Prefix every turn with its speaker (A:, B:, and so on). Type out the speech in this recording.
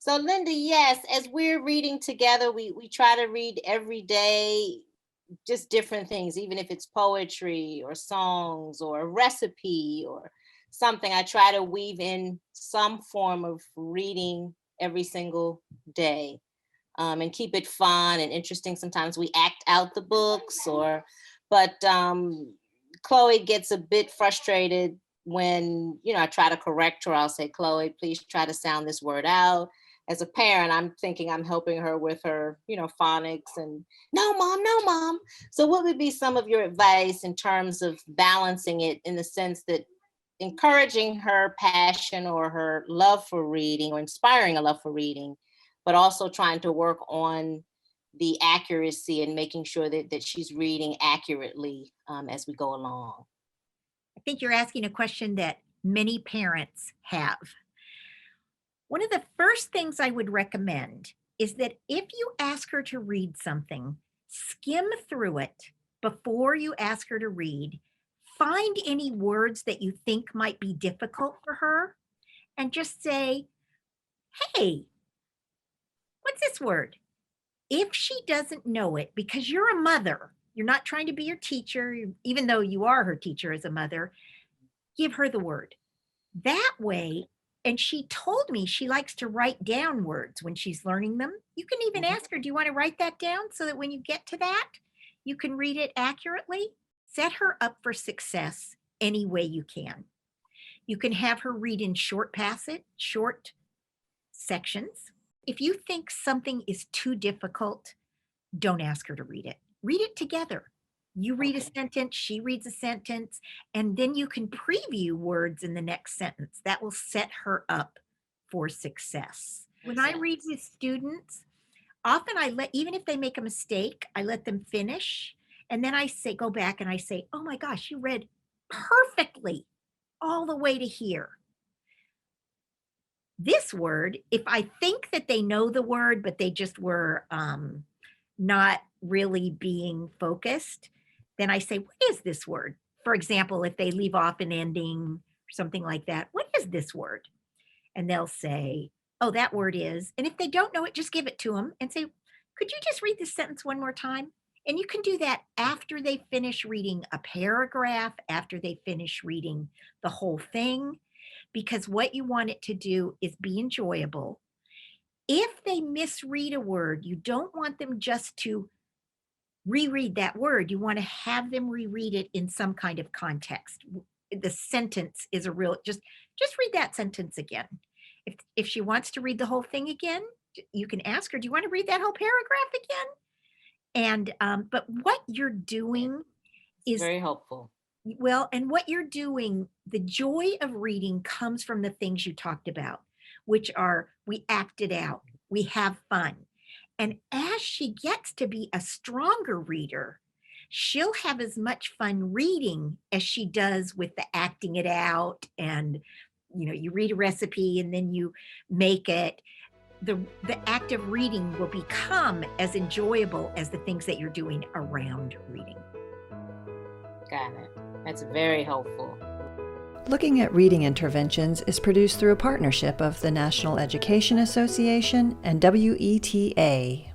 A: So Linda, yes, as we're reading together, we try to read every day, just different things, even if it's poetry or songs or a recipe or something. I try to weave in some form of reading every single day, and keep it fun and interesting. Sometimes we act out the books, but Chloe gets a bit frustrated when, I try to correct her. I'll say, Chloe, please try to sound this word out. As a parent, I'm thinking I'm helping her with her, phonics, and no, mom, no, mom. So, what would be some of your advice in terms of balancing it in the sense that encouraging her passion or her love for reading or inspiring a love for reading, but also trying to work on the accuracy and making sure that she's reading accurately, as we go along?
B: I think you're asking a question that many parents have. One of the first things I would recommend is that if you ask her to read something, skim through it before you ask her to read. Find any words that you think might be difficult for her and just say, hey, what's this word? If she doesn't know it, because you're a mother, you're not trying to be your teacher, even though you are her teacher as a mother, give her the word. That way, and she told me she likes to write down words when she's learning them. You can even
A: Mhm.
B: ask her, do you want to write that down so that when you get to that, you can read it accurately? Set her up for success any way you can. You can have her read in short sections. If you think something is too difficult, don't ask her to read it. Read it together. You read a
A: Okay.
B: sentence, she reads a sentence, and then you can preview words in the next sentence. That will set her up for success. When
A: Makes
B: I read
A: sense.
B: with students, often even if they make a mistake, I let them finish. And then I say, go back and I say, oh my gosh, you read perfectly all the way to here. This word, if I think that they know the word, but they just were not really being focused, then I say, what is this word? For example, if they leave off an ending or something like that, what is this word? And they'll say, oh, that word is. And if they don't know it, just give it to them and say, could you just read this sentence one more time? And you can do that after they finish reading a paragraph, after they finish reading the whole thing, because what you want it to do is be enjoyable. If they misread a word, you don't want them just to reread that word. You want to have them reread it in some kind of context. The sentence is a real just read that sentence again. If she wants to read the whole thing again, you can ask her, "Do you want to read that whole paragraph again?" And but what you're doing
A: It's
B: is
A: very helpful.
B: and what you're doing, the joy of reading comes from the things you talked about, which are we act it out, we have fun. And as she gets to be a stronger reader, she'll have as much fun reading as she does with the acting it out. And, you read a recipe and then you make it. The act of reading will become as enjoyable as the things that you're doing around reading.
A: Got it. That's very helpful.
C: Looking at Reading Interventions is produced through a partnership of the National Education Association and WETA.